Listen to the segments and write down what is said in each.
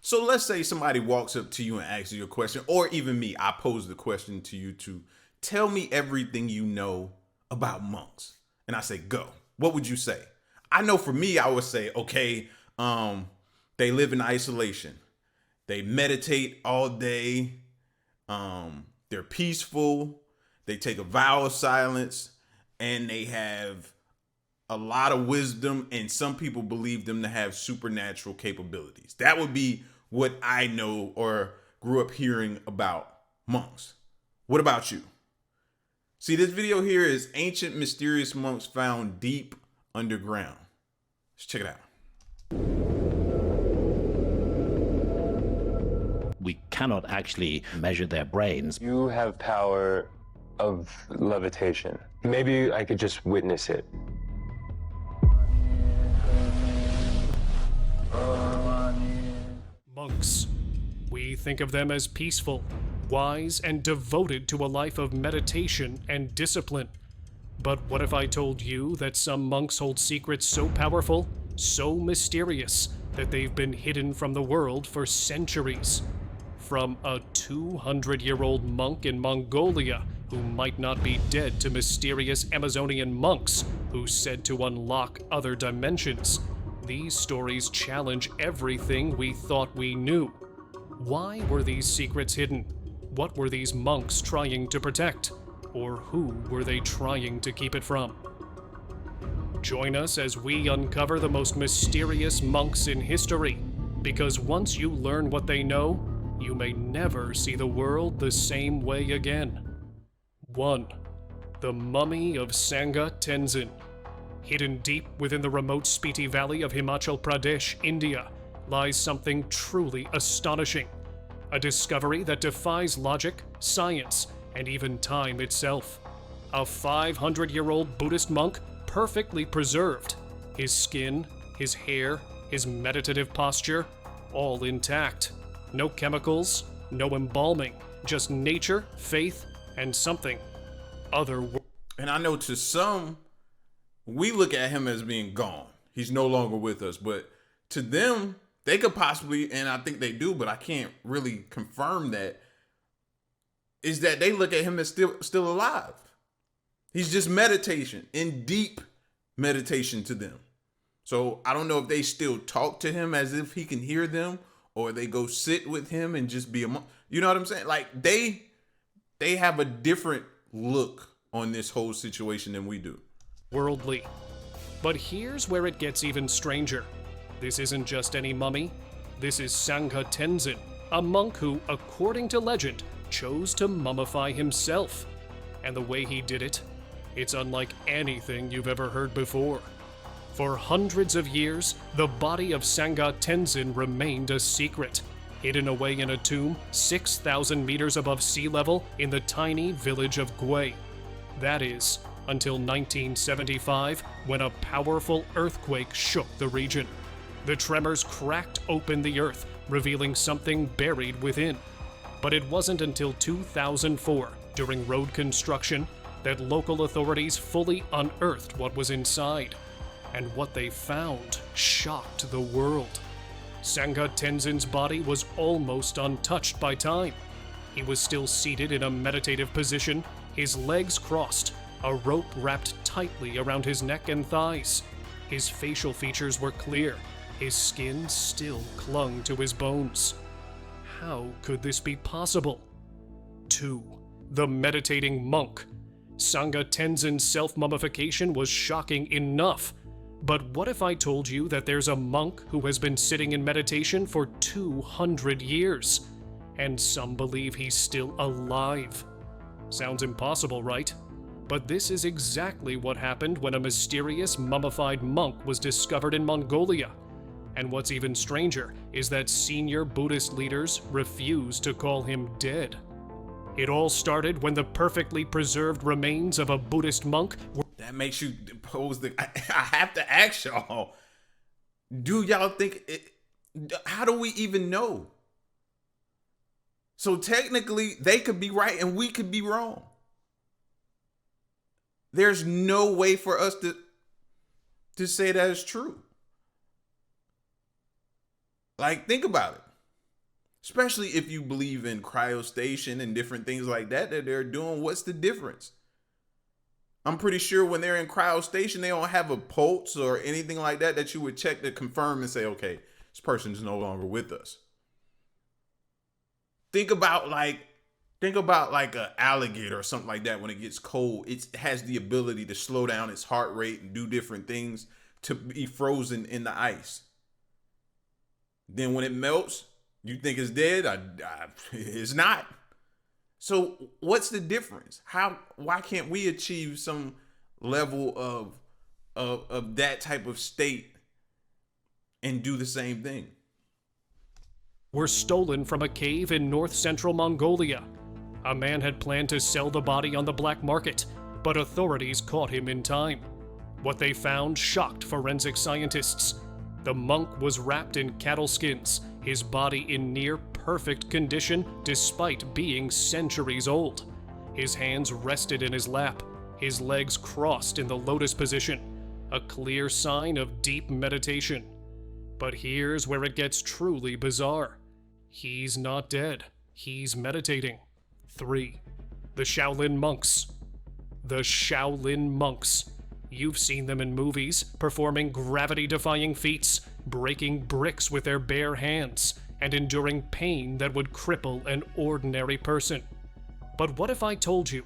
So let's say somebody walks up to you and asks you a question, or even me, I pose the question to you to tell me everything you know about monks. And I say, go. What would you say? I know for me, I would say, okay, they live in isolation. They meditate all day. They're peaceful. They take a vow of silence, and they have a lot of wisdom, and some people believe them to have supernatural capabilities. That would be what I know or grew up hearing about monks. What about you? See, this video here is ancient mysterious monks found deep underground. Let's check it out. We cannot actually measure their brains. You have power of levitation. Maybe I could just witness it. Monks. We think of them as peaceful, wise, and devoted to a life of meditation and discipline. But what if I told you that some monks hold secrets so powerful, so mysterious, that they've been hidden from the world for centuries? From a 200-year-old monk in Mongolia who might not be dead to mysterious Amazonian monks who's said to unlock other dimensions. These stories challenge everything we thought we knew. Why were these secrets hidden? What were these monks trying to protect? Or who were they trying to keep it from? Join us as we uncover the most mysterious monks in history, because once you learn what they know, you may never see the world the same way again. 1. The Mummy of Sanga Tenzin. Hidden deep within the remote Spiti Valley of Himachal Pradesh, India, lies something truly astonishing. A discovery that defies logic, science, and even time itself. A 500-year-old Buddhist monk perfectly preserved. His skin, his hair, his meditative posture, all intact. No chemicals, no embalming, just nature, faith, and something other. And I know to some, we look at him as being gone. He's no longer with us. But to them, they could possibly, and I think they do, but I can't really confirm that, is that they look at him as still alive. He's just meditation, in deep meditation to them. So I don't know if they still talk to him as if he can hear them, or they go sit with him and just be a monk. You know what I'm saying? Like they have a different look on this whole situation than we do. Worldly. But here's where it gets even stranger. This isn't just any mummy. This is Sanga Tenzin, a monk who, according to legend, chose to mummify himself. And the way he did it, it's unlike anything you've ever heard before. For hundreds of years, the body of Sanga Tenzin remained a secret, hidden away in a tomb 6,000 meters above sea level in the tiny village of Gui. That is, until 1975, when a powerful earthquake shook the region. The tremors cracked open the earth, revealing something buried within. But it wasn't until 2004, during road construction, that local authorities fully unearthed what was inside. And what they found shocked the world. Sanga Tenzin's body was almost untouched by time. He was still seated in a meditative position, his legs crossed, a rope wrapped tightly around his neck and thighs. His facial features were clear, his skin still clung to his bones. How could this be possible? 2. The meditating monk. Sanga Tenzin's self-mummification was shocking enough. But what if I told you that there's a monk who has been sitting in meditation for 200 years? And some believe he's still alive. Sounds impossible, right? But this is exactly what happened when a mysterious mummified monk was discovered in Mongolia. And what's even stranger is that senior Buddhist leaders refused to call him dead. It all started when the perfectly preserved remains of a Buddhist monk were... That makes you pose the... I have to ask y'all, do y'all think... how do we even know? So technically, they could be right and we could be wrong. There's no way for us to say that is true. Like, think about it. Especially if you believe in cryostation and different things like that they're doing. What's the difference? I'm pretty sure when they're in cryostation, they don't have a pulse or anything like that you would check to confirm and say, okay, this person's no longer with us. Think about like an alligator or something like that. When it gets cold, it has the ability to slow down its heart rate and do different things to be frozen in the ice. Then when it melts, you think it's dead? It's not. So what's the difference? Why can't we achieve some level of that type of state and do the same thing? Were stolen from a cave in north-central Mongolia. A man had planned to sell the body on the black market, but authorities caught him in time. What they found shocked forensic scientists. The monk was wrapped in cattle skins, his body in near perfect condition despite being centuries old. His hands rested in his lap, his legs crossed in the lotus position, a clear sign of deep meditation. But here's where it gets truly bizarre. He's not dead, he's meditating. 3. The Shaolin monks. The Shaolin monks. You've seen them in movies, performing gravity-defying feats, breaking bricks with their bare hands, and enduring pain that would cripple an ordinary person. But what if I told you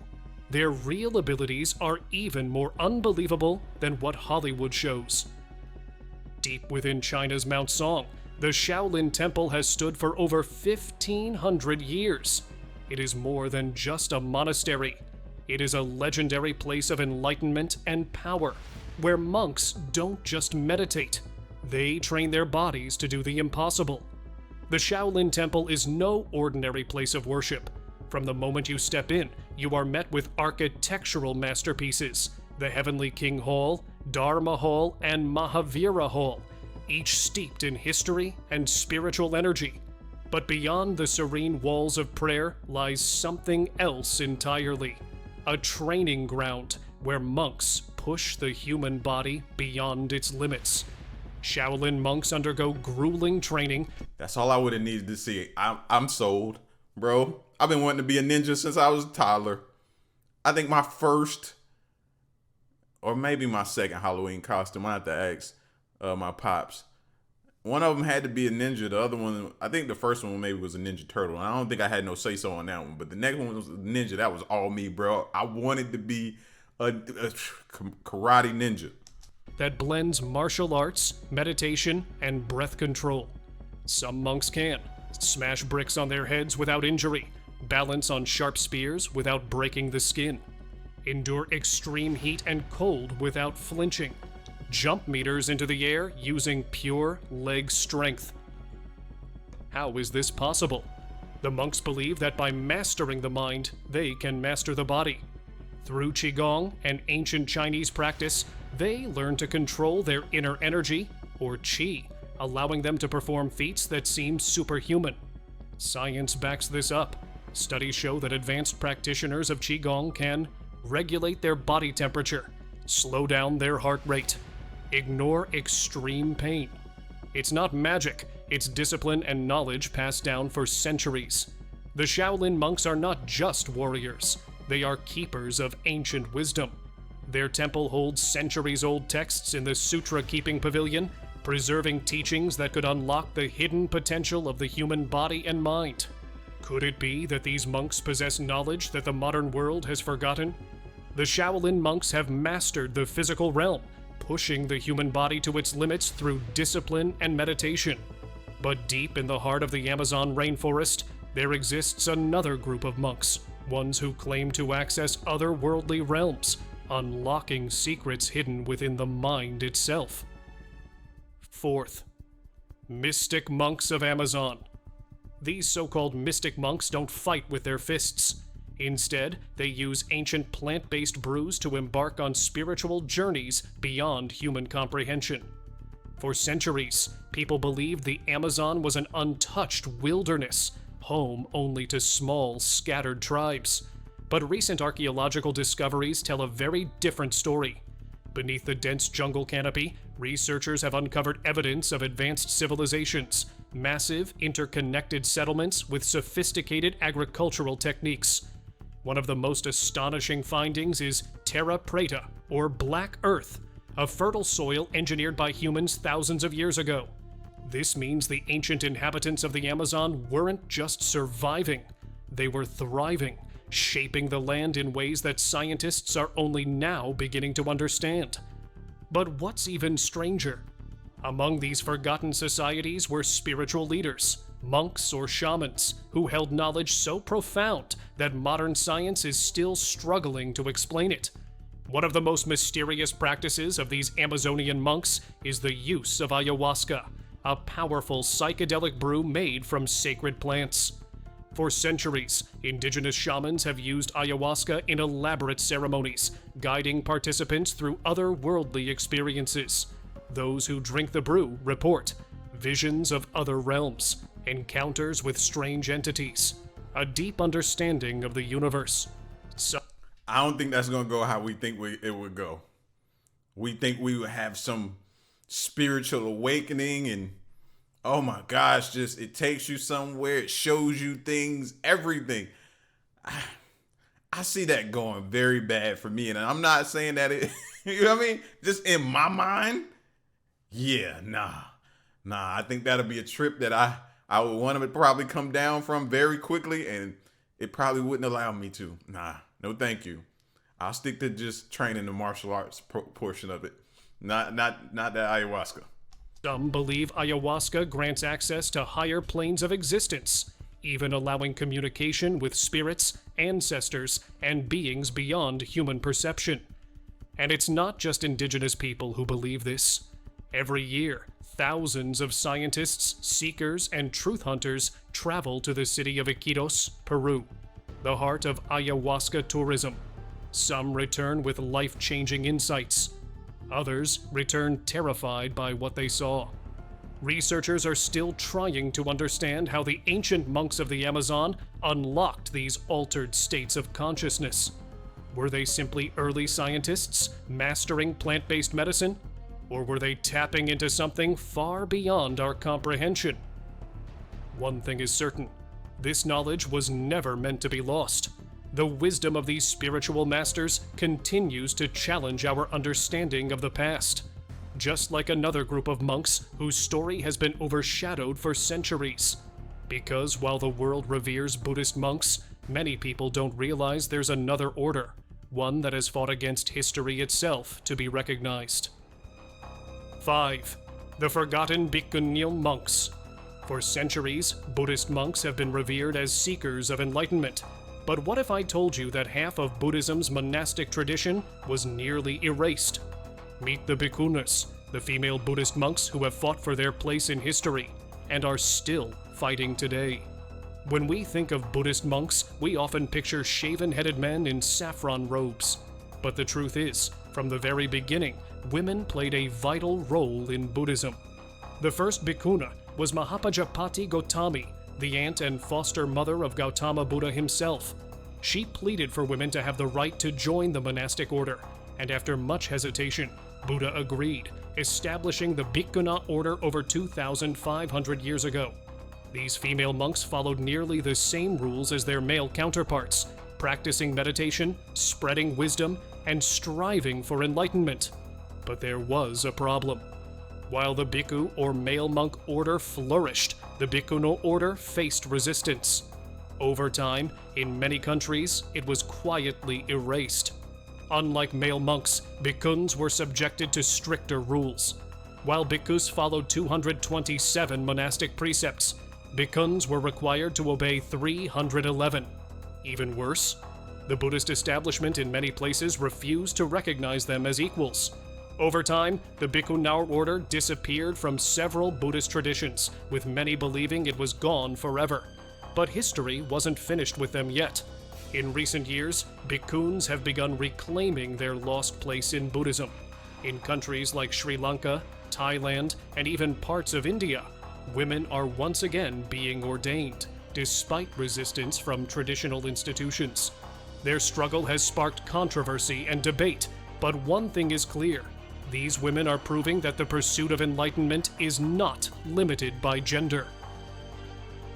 their real abilities are even more unbelievable than what Hollywood shows? Deep within China's Mount Song, the Shaolin Temple has stood for over 1,500 years. It is more than just a monastery. It is a legendary place of enlightenment and power, where monks don't just meditate, they train their bodies to do the impossible. The Shaolin Temple is no ordinary place of worship. From the moment you step in, you are met with architectural masterpieces, the Heavenly King Hall, Dharma Hall, and Mahavira Hall, each steeped in history and spiritual energy. But beyond the serene walls of prayer lies something else entirely. A training ground where monks push the human body beyond its limits. Shaolin monks undergo grueling training. That's all I would have needed to see. I'm sold, bro. I've been wanting to be a ninja since I was a toddler. I think my first, or maybe my second Halloween costume, I have to ask my pops. One of them had to be a ninja. The other one, I think the first one maybe was a Ninja Turtle. And I don't think I had no say-so on that one. But the next one was a ninja. That was all me, bro. I wanted to be a karate ninja. That blends martial arts, meditation, and breath control. Some monks can smash bricks on their heads without injury, balance on sharp spears without breaking the skin, endure extreme heat and cold without flinching, jump meters into the air using pure leg strength. How is this possible? The monks believe that by mastering the mind, they can master the body. Through Qigong, an ancient Chinese practice, they learn to control their inner energy, or Qi, allowing them to perform feats that seem superhuman. Science backs this up. Studies show that advanced practitioners of Qigong can regulate their body temperature, slow down their heart rate, ignore extreme pain. It's not magic, it's discipline and knowledge passed down for centuries. The Shaolin monks are not just warriors, they are keepers of ancient wisdom. Their temple holds centuries-old texts in the Sutra-keeping pavilion, preserving teachings that could unlock the hidden potential of the human body and mind. Could it be that these monks possess knowledge that the modern world has forgotten? The Shaolin monks have mastered the physical realm, pushing the human body to its limits through discipline and meditation. But deep in the heart of the Amazon rainforest, there exists another group of monks, ones who claim to access otherworldly realms, unlocking secrets hidden within the mind itself. 4th, Mystic Monks of Amazon. These so-called mystic monks don't fight with their fists. Instead, they use ancient plant-based brews to embark on spiritual journeys beyond human comprehension. For centuries, people believed the Amazon was an untouched wilderness, home only to small, scattered tribes. But recent archaeological discoveries tell a very different story. Beneath the dense jungle canopy, researchers have uncovered evidence of advanced civilizations, massive, interconnected settlements with sophisticated agricultural techniques. One of the most astonishing findings is terra preta, or black earth, a fertile soil engineered by humans thousands of years ago. This means the ancient inhabitants of the Amazon weren't just surviving, they were thriving, shaping the land in ways that scientists are only now beginning to understand. But what's even stranger? Among these forgotten societies were spiritual leaders, monks or shamans, who held knowledge so profound that modern science is still struggling to explain it. One of the most mysterious practices of these Amazonian monks is the use of ayahuasca, a powerful psychedelic brew made from sacred plants. For centuries, indigenous shamans have used ayahuasca in elaborate ceremonies, guiding participants through otherworldly experiences. Those who drink the brew report visions of other realms, encounters with strange entities, a deep understanding of the universe. I don't think that's going to go how we think it would go. We think we would have some spiritual awakening and, oh my gosh, just it takes you somewhere, it shows you things, everything. I see that going very bad for me, and I'm not saying that it, you know what I mean? Just in my mind, yeah, nah. I think that'll be a trip that I would want to probably come down from very quickly, and it probably wouldn't allow me to. Nah, no thank you. I'll stick to just training the martial arts portion of it, not that ayahuasca. Some believe ayahuasca grants access to higher planes of existence, even allowing communication with spirits, ancestors, and beings beyond human perception. And it's not just indigenous people who believe this. Every year, thousands of scientists, seekers, and truth hunters travel to the city of Iquitos, Peru, the heart of ayahuasca tourism. Some return with life-changing insights. Others return terrified by what they saw. Researchers are still trying to understand how the ancient monks of the Amazon unlocked these altered states of consciousness. Were they simply early scientists mastering plant-based medicine? Or were they tapping into something far beyond our comprehension? One thing is certain, this knowledge was never meant to be lost. The wisdom of these spiritual masters continues to challenge our understanding of the past, just like another group of monks whose story has been overshadowed for centuries. Because while the world reveres Buddhist monks, many people don't realize there's another order, one that has fought against history itself to be recognized. 5. The Forgotten Bikuni Monks. For centuries, Buddhist monks have been revered as seekers of enlightenment. But what if I told you that half of Buddhism's monastic tradition was nearly erased? Meet the Bikunis, the female Buddhist monks who have fought for their place in history, and are still fighting today. When we think of Buddhist monks, we often picture shaven-headed men in saffron robes. But the truth is, from the very beginning, women played a vital role in Buddhism. The first bhikkhuna was Mahapajapati Gotami, the aunt and foster mother of Gautama Buddha himself. She pleaded for women to have the right to join the monastic order, and after much hesitation, Buddha agreed, establishing the Bhikkhuna order over 2,500 years ago. These female monks followed nearly the same rules as their male counterparts, practicing meditation, spreading wisdom, and striving for enlightenment. But there was a problem. While the bhikkhu or male monk order flourished, the bhikkhuna order faced resistance. Over time, in many countries, it was quietly erased. Unlike male monks, bhikkhuns were subjected to stricter rules. While bhikkhus followed 227 monastic precepts, bhikkhuns were required to obey 311. Even worse, the Buddhist establishment in many places refused to recognize them as equals. Over time, the Bhikkhuna order disappeared from several Buddhist traditions, with many believing it was gone forever. But history wasn't finished with them yet. In recent years, bhikkhuns have begun reclaiming their lost place in Buddhism. In countries like Sri Lanka, Thailand, and even parts of India, women are once again being ordained, despite resistance from traditional institutions. Their struggle has sparked controversy and debate, but one thing is clear. These women are proving that the pursuit of enlightenment is not limited by gender.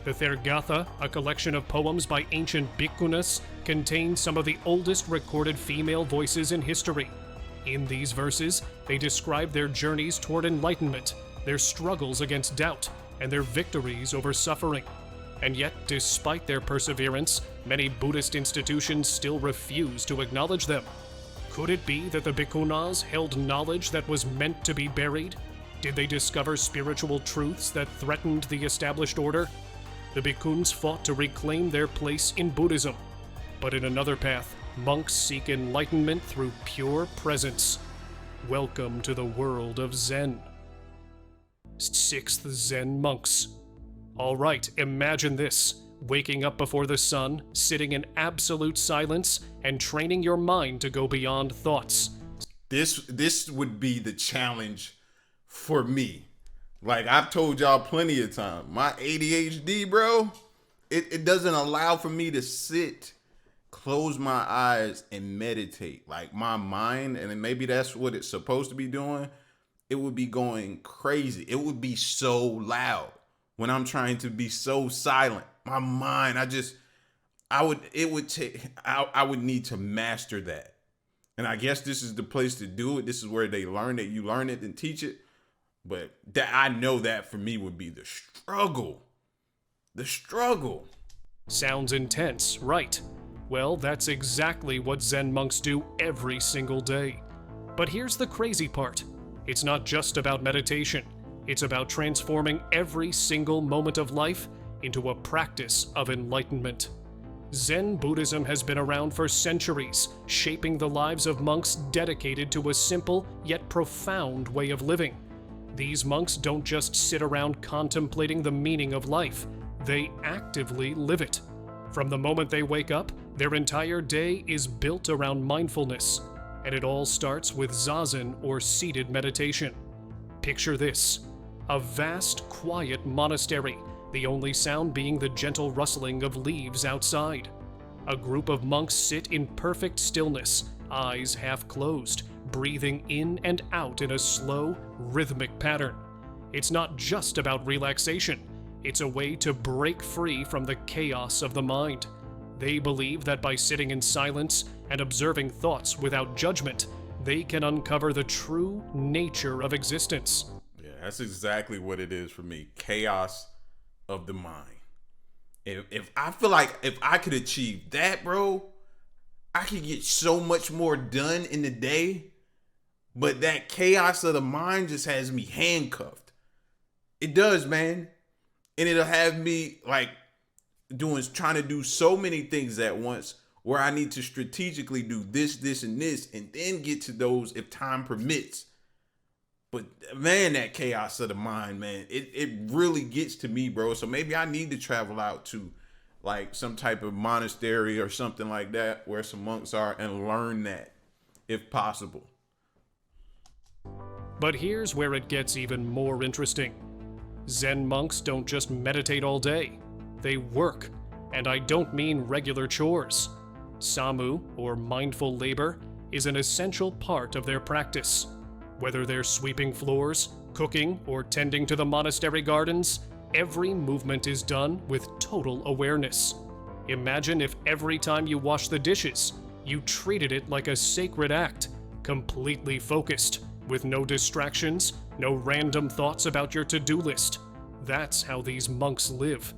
The Thergatha, a collection of poems by ancient Bikunis, contains some of the oldest recorded female voices in history. In these verses, they describe their journeys toward enlightenment, their struggles against doubt, and their victories over suffering. And yet, despite their perseverance, many Buddhist institutions still refuse to acknowledge them. Could it be that the Bhikkunas held knowledge that was meant to be buried? Did they discover spiritual truths that threatened the established order? The Bhikkhuns fought to reclaim their place in Buddhism. But in another path, monks seek enlightenment through pure presence. Welcome to the world of Zen. 6th Zen monks. All right, imagine this. Waking up before the sun, sitting in absolute silence, and training your mind to go beyond thoughts. This would be the challenge for me. Like I've told y'all plenty of time, my ADHD, bro, it doesn't allow for me to sit, close my eyes, and meditate. Like my mind, and maybe that's what it's supposed to be doing, it would be going crazy. It would be so loud when I'm trying to be so silent. My mind, I would need to master that. And I guess this is the place to do it. This is where they learn it. You learn it and teach it. But that, I know that for me would be the struggle. The struggle. Sounds intense, right? Well, that's exactly what Zen monks do every single day. But here's the crazy part. It's not just about meditation. It's about transforming every single moment of life into a practice of enlightenment. Zen Buddhism has been around for centuries, shaping the lives of monks dedicated to a simple yet profound way of living. These monks don't just sit around contemplating the meaning of life, they actively live it. From the moment they wake up, their entire day is built around mindfulness, and it all starts with zazen or seated meditation. Picture this: a vast, quiet monastery, the only sound being the gentle rustling of leaves outside. A group of monks sit in perfect stillness, eyes half closed, breathing in and out in a slow, rhythmic pattern. It's not just about relaxation. It's a way to break free from the chaos of the mind. They believe that by sitting in silence and observing thoughts without judgment, they can uncover the true nature of existence. Yeah, that's exactly what it is for me. Chaos of the mind. If I feel like if I could achieve that, bro, I could get so much more done in the day. But that chaos of the mind just has me handcuffed. It does, man. And it'll have me like trying to do so many things at once, where I need to strategically do this, this, and this, and then get to those if time permits. But man, that chaos of the mind, man, it really gets to me, bro. So maybe I need to travel out to like some type of monastery or something like that where some monks are and learn that if possible. But here's where it gets even more interesting. Zen monks don't just meditate all day. They work, and I don't mean regular chores. Samu, or mindful labor, is an essential part of their practice. Whether they're sweeping floors, cooking, or tending to the monastery gardens, every movement is done with total awareness. Imagine if every time you wash the dishes, you treated it like a sacred act, completely focused, with no distractions, no random thoughts about your to-do list. That's how these monks live.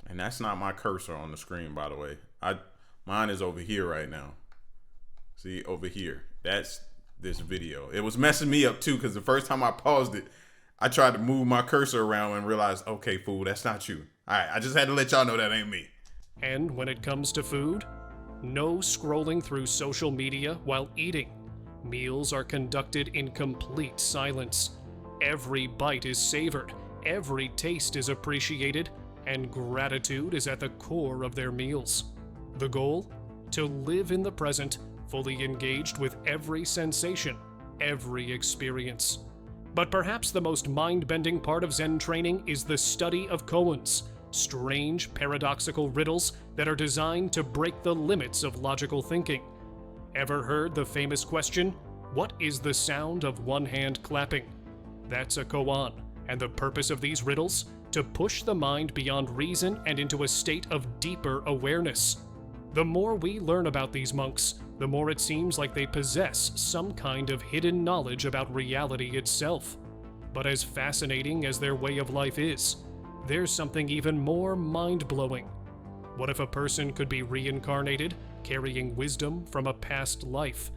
And that's not my cursor on the screen, by the way. Mine is over here right now. See, over here. That's this video. It was messing me up too, because the first time I paused it, I tried to move my cursor around and realized, okay, fool, that's not you. All right, I just had to let y'all know that ain't me. And when it comes to food, no scrolling through social media while eating. Meals are conducted in complete silence. Every bite is savored, every taste is appreciated, and gratitude is at the core of their meals. The goal? To live in the present, fully engaged with every sensation, every experience. But perhaps the most mind-bending part of Zen training is the study of koans, strange, paradoxical riddles that are designed to break the limits of logical thinking. Ever heard the famous question, what is the sound of one hand clapping? That's a koan, and the purpose of these riddles? to push the mind beyond reason and into a state of deeper awareness. The more we learn about these monks, the more it seems like they possess some kind of hidden knowledge about reality itself. But as fascinating as their way of life is, there's something even more mind-blowing. What if a person could be reincarnated, carrying wisdom from a past life?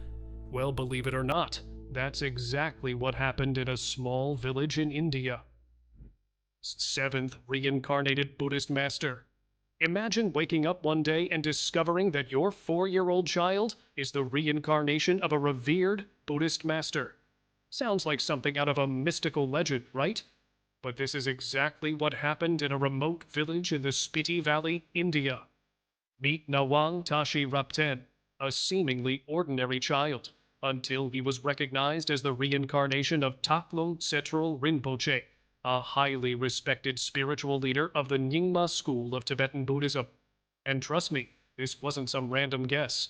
Well, believe it or not, that's exactly what happened in a small village in India. 7th Reincarnated Buddhist Master. Imagine waking up one day and discovering that your 4-year-old child is the reincarnation of a revered Buddhist master. Sounds like something out of a mystical legend, right? But this is exactly what happened in a remote village in the Spiti Valley, India. Meet Nawang Tashi Rapten, a seemingly ordinary child, until he was recognized as the reincarnation of Taklung Tsetral Rinpoche, a highly respected spiritual leader of the Nyingma school of Tibetan Buddhism. And trust me, this wasn't some random guess.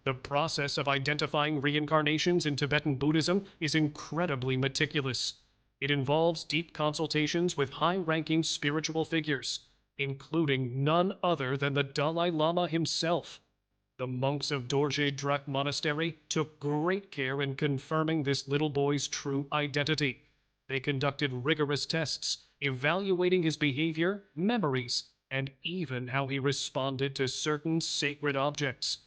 The process of identifying reincarnations in Tibetan Buddhism is incredibly meticulous. It involves deep consultations with high-ranking spiritual figures, including none other than the Dalai Lama himself. The monks of Dorje Drak Monastery took great care in confirming this little boy's true identity. They conducted rigorous tests, evaluating his behavior, memories, and even how he responded to certain sacred objects.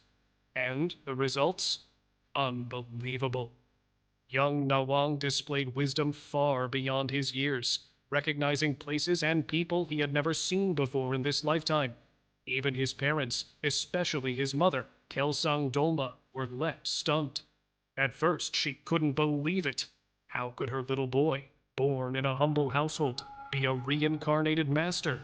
And the results? Unbelievable. Young Nawang displayed wisdom far beyond his years, recognizing places and people he had never seen before in this lifetime. Even his parents, especially his mother, Kelsang Dolma, were left stunned. At first, she couldn't believe it. How could her little boy, born in a humble household, be a reincarnated master?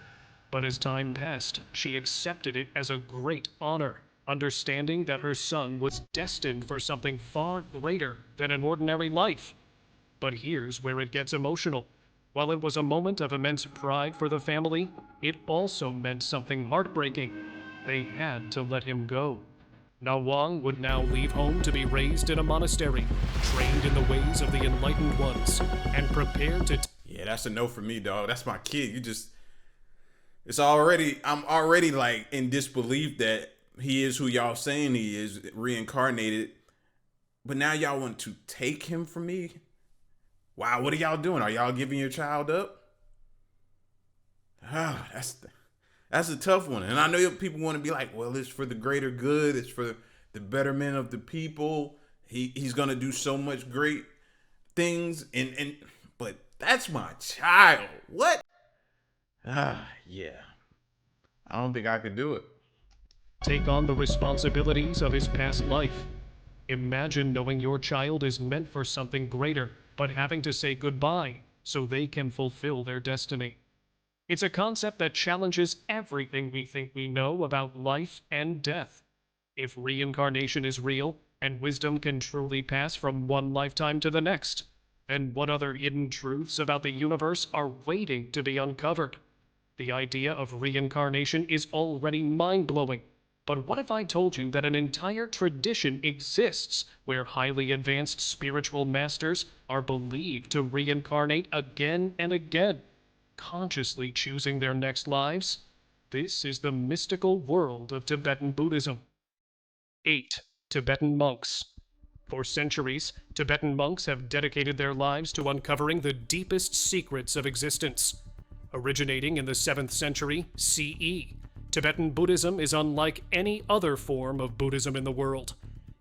But as time passed, she accepted it as a great honor, understanding that her son was destined for something far greater than an ordinary life. But here's where it gets emotional. While it was a moment of immense pride for the family, it also meant something heartbreaking. They had to let him go. Nawang would now leave home to be raised in a monastery, trained in the ways of the enlightened ones, and prepared to... Yeah, that's a no for me, dog. That's my kid. I'm already like in disbelief that he is who y'all saying he is, reincarnated. But now y'all want to take him from me? Wow, what are y'all doing? Are y'all giving your child up? That's a tough one. And I know people want to be like, well, it's for the greater good. It's for the betterment of the people. He's going to do so much great things. But that's my child. What? Yeah. I don't think I could do it. Take on the responsibilities of his past life. Imagine knowing your child is meant for something greater, but having to say goodbye so they can fulfill their destiny. It's a concept that challenges everything we think we know about life and death. If reincarnation is real, and wisdom can truly pass from one lifetime to the next, then what other hidden truths about the universe are waiting to be uncovered? The idea of reincarnation is already mind-blowing. But what if I told you that an entire tradition exists where highly advanced spiritual masters are believed to reincarnate again and again, consciously choosing their next lives? This is the mystical world of Tibetan Buddhism. 8. Tibetan monks. For centuries, Tibetan monks have dedicated their lives to uncovering the deepest secrets of existence. Originating in the 7th century CE, Tibetan Buddhism is unlike any other form of Buddhism in the world.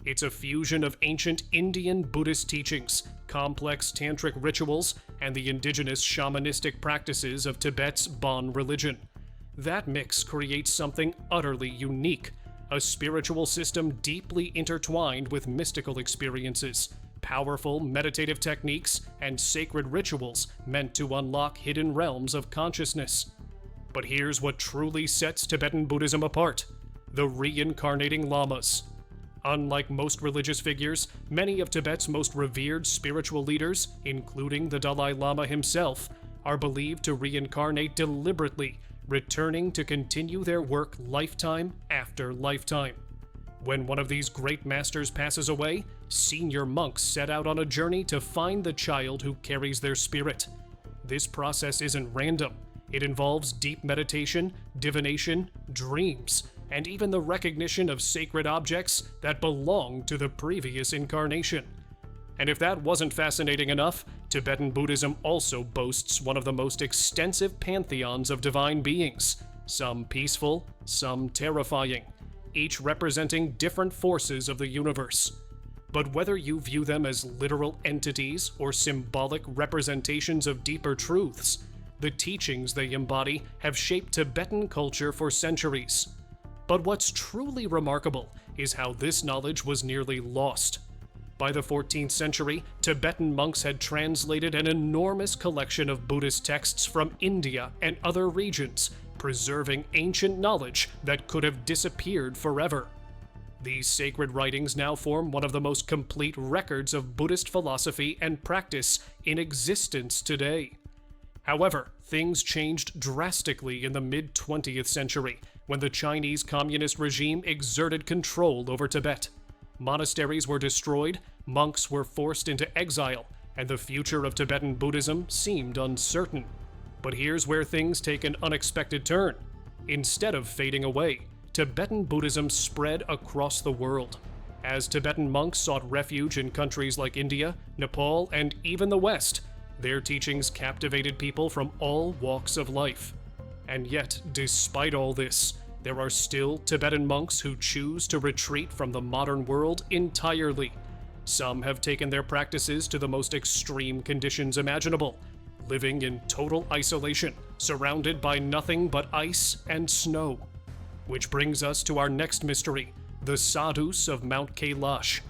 It's a fusion of ancient Indian Buddhist teachings, complex tantric rituals, and the indigenous shamanistic practices of Tibet's Bon religion. That mix creates something utterly unique, a spiritual system deeply intertwined with mystical experiences, powerful meditative techniques, and sacred rituals meant to unlock hidden realms of consciousness. But here's what truly sets Tibetan Buddhism apart: the reincarnating lamas. Unlike most religious figures, many of Tibet's most revered spiritual leaders, including the Dalai Lama himself, are believed to reincarnate deliberately, returning to continue their work lifetime after lifetime. When one of these great masters passes away, senior monks set out on a journey to find the child who carries their spirit. This process isn't random. It involves deep meditation, divination, dreams, and even the recognition of sacred objects that belong to the previous incarnation. And if that wasn't fascinating enough, Tibetan Buddhism also boasts one of the most extensive pantheons of divine beings, some peaceful, some terrifying, each representing different forces of the universe. But whether you view them as literal entities or symbolic representations of deeper truths, the teachings they embody have shaped Tibetan culture for centuries. But what's truly remarkable is how this knowledge was nearly lost. By the 14th century, Tibetan monks had translated an enormous collection of Buddhist texts from India and other regions, preserving ancient knowledge that could have disappeared forever. These sacred writings now form one of the most complete records of Buddhist philosophy and practice in existence today. However, things changed drastically in the mid-20th century when the Chinese Communist regime exerted control over Tibet. Monasteries were destroyed, monks were forced into exile, and the future of Tibetan Buddhism seemed uncertain. But here's where things take an unexpected turn. Instead of fading away, Tibetan Buddhism spread across the world. As Tibetan monks sought refuge in countries like India, Nepal, and even the West, their teachings captivated people from all walks of life. And yet, despite all this, there are still Tibetan monks who choose to retreat from the modern world entirely. Some have taken their practices to the most extreme conditions imaginable, living in total isolation, surrounded by nothing but ice and snow. Which brings us to our next mystery, the Sadhus of Mount Kailash.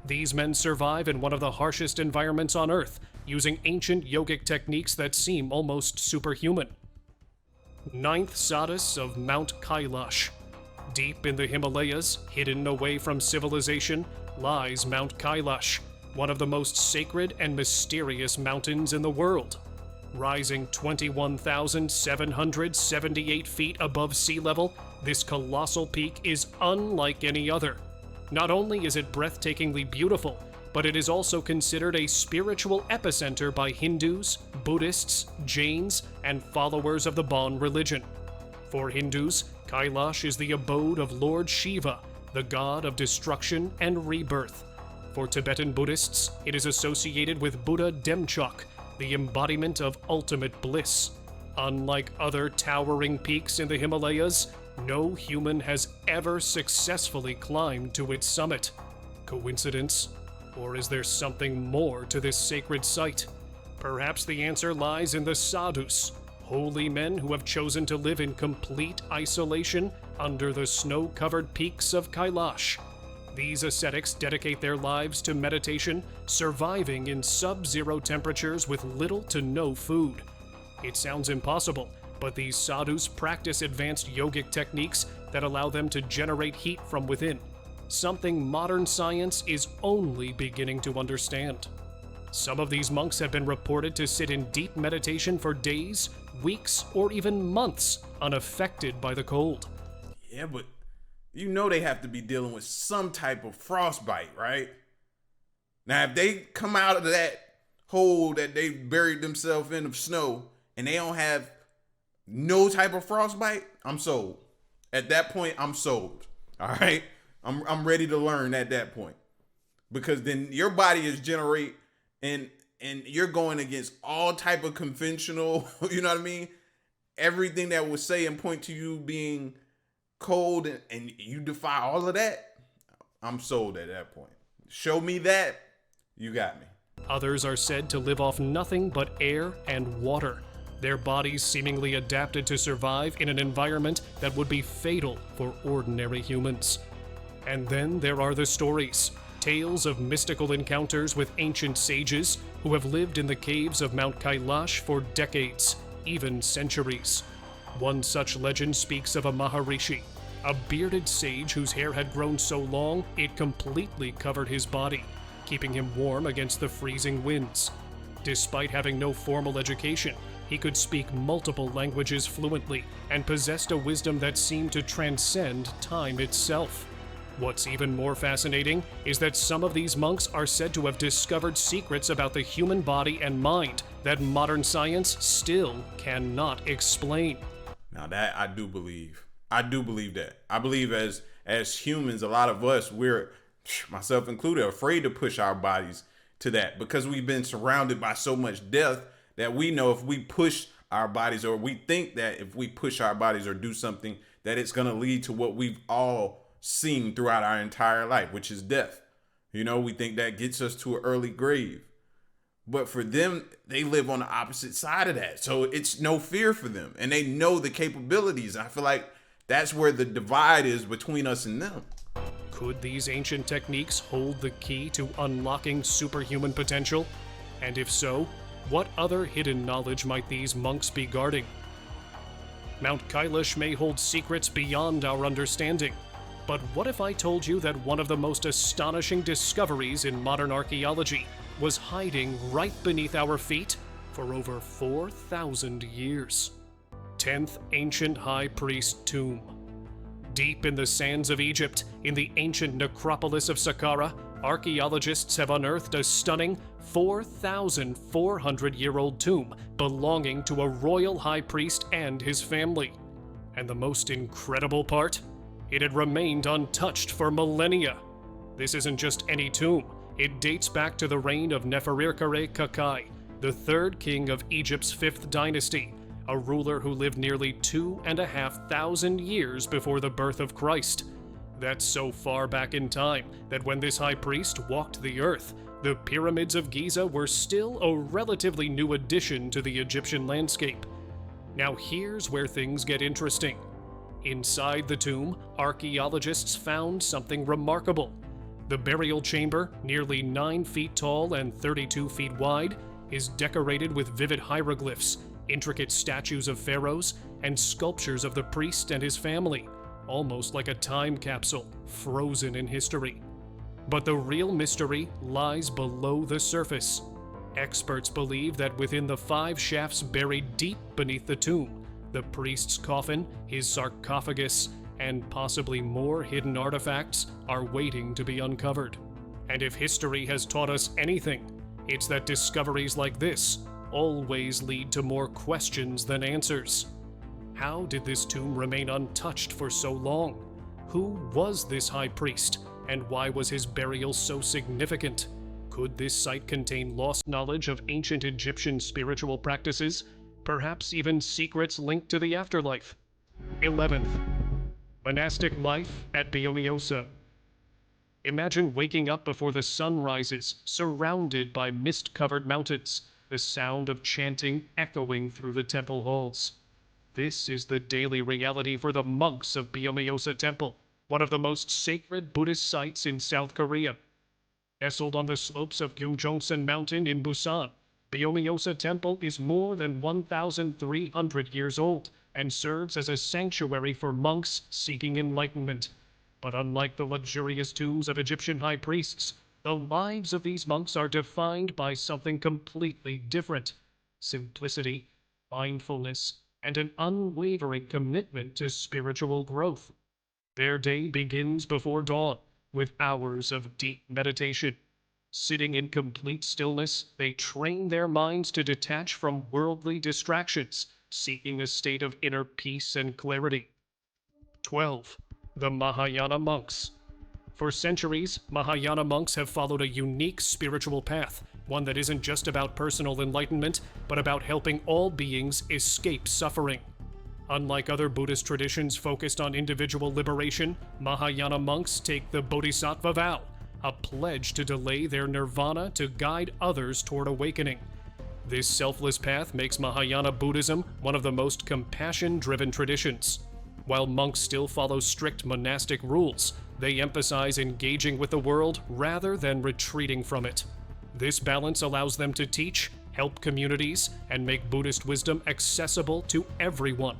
These men survive in one of the harshest environments on Earth, using ancient yogic techniques that seem almost superhuman. Ninth Sadhus of Mount Kailash. Deep in the Himalayas, hidden away from civilization, lies Mount Kailash, one of the most sacred and mysterious mountains in the world. Rising 21,778 feet above sea level, this colossal peak is unlike any other. Not only is it breathtakingly beautiful, but it is also considered a spiritual epicenter by Hindus, Buddhists, Jains, and followers of the Bon religion. For Hindus, Kailash is the abode of Lord Shiva, the god of destruction and rebirth. For Tibetan Buddhists, it is associated with Buddha Demchok, the embodiment of ultimate bliss. Unlike other towering peaks in the Himalayas, no human has ever successfully climbed to its summit. Coincidence? Or is there something more to this sacred site? Perhaps the answer lies in the Sadhus, holy men who have chosen to live in complete isolation under the snow-covered peaks of Kailash. These ascetics dedicate their lives to meditation, surviving in sub-zero temperatures with little to no food. It sounds impossible, but these sadhus practice advanced yogic techniques that allow them to generate heat from within, something modern science is only beginning to understand. Some of these monks have been reported to sit in deep meditation for days, weeks, or even months, unaffected by the cold. Yeah, but you know they have to be dealing with some type of frostbite, right? Now, if they come out of that hole that they buried themselves in of snow and they don't have no type of frostbite, I'm sold. At that point, I'm sold. All right? I'm ready to learn at that point. Because then your body is generate and you're going against all type of conventional, you know what I mean? Everything that would say and point to you being cold and you defy all of that, I'm sold at that point. Show me that, you got me. Others are said to live off nothing but air and water, their bodies seemingly adapted to survive in an environment that would be fatal for ordinary humans. And then there are the stories, tales of mystical encounters with ancient sages who have lived in the caves of Mount Kailash for decades, even centuries. One such legend speaks of a Maharishi, a bearded sage whose hair had grown so long it completely covered his body, keeping him warm against the freezing winds. Despite having no formal education, he could speak multiple languages fluently and possessed a wisdom that seemed to transcend time itself. What's even more fascinating is that some of these monks are said to have discovered secrets about the human body and mind that modern science still cannot explain. Now that I do believe. I do believe that. I believe as humans, a lot of us, we're, myself included, afraid to push our bodies to that because we've been surrounded by so much death that we know if we push our bodies, or we think that if we push our bodies or do something, that it's going to lead to what we've all seen throughout our entire life, which is death. You know, we think that gets us to an early grave. But for them, they live on the opposite side of that. So it's no fear for them. And they know the capabilities. I feel like that's where the divide is between us and them. Could these ancient techniques hold the key to unlocking superhuman potential? And if so, what other hidden knowledge might these monks be guarding? Mount Kailash may hold secrets beyond our understanding. But what if I told you that one of the most astonishing discoveries in modern archaeology was hiding right beneath our feet for over 4,000 years? 10th Ancient High Priest Tomb. Deep in the sands of Egypt, in the ancient necropolis of Saqqara, archaeologists have unearthed a stunning 4,400-year-old tomb belonging to a royal high priest and his family. And the most incredible part? It had remained untouched for millennia. This isn't just any tomb. It dates back to the reign of Neferirkare Kakai, the third king of Egypt's 5th dynasty, a ruler who lived nearly 2,500 years before the birth of Christ. That's so far back in time that when this high priest walked the earth, the pyramids of Giza were still a relatively new addition to the Egyptian landscape. Now here's where things get interesting. Inside the tomb, archaeologists found something remarkable. The burial chamber, nearly 9 feet tall and 32 feet wide, is decorated with vivid hieroglyphs, intricate statues of pharaohs, and sculptures of the priest and his family, almost like a time capsule, frozen in history. But the real mystery lies below the surface. Experts believe that within the 5 shafts buried deep beneath the tomb, the priest's coffin, his sarcophagus, and possibly more hidden artifacts are waiting to be uncovered. And if history has taught us anything, it's that discoveries like this always lead to more questions than answers. How did this tomb remain untouched for so long? Who was this high priest, and why was his burial so significant? Could this site contain lost knowledge of ancient Egyptian spiritual practices? Perhaps even secrets linked to the afterlife? 11th. Monastic life at Beomeosa. Imagine waking up before the sun rises, surrounded by mist-covered mountains, the sound of chanting echoing through the temple halls. This is the daily reality for the monks of Beomeosa Temple, one of the most sacred Buddhist sites in South Korea. Nestled on the slopes of Gyeongjeongsan Mountain in Busan, Beomeosa Temple is more than 1,300 years old and serves as a sanctuary for monks seeking enlightenment. But unlike the luxurious tombs of Egyptian high priests, the lives of these monks are defined by something completely different: simplicity, mindfulness, and an unwavering commitment to spiritual growth. Their day begins before dawn, with hours of deep meditation. Sitting in complete stillness, they train their minds to detach from worldly distractions, seeking a state of inner peace and clarity. 12. The Mahayana monks. For centuries, Mahayana monks have followed a unique spiritual path, one that isn't just about personal enlightenment, but about helping all beings escape suffering. Unlike other Buddhist traditions focused on individual liberation, Mahayana monks take the Bodhisattva vow, a pledge to delay their nirvana to guide others toward awakening. This selfless path makes Mahayana Buddhism one of the most compassion-driven traditions. While monks still follow strict monastic rules, they emphasize engaging with the world rather than retreating from it. This balance allows them to teach, help communities, and make Buddhist wisdom accessible to everyone.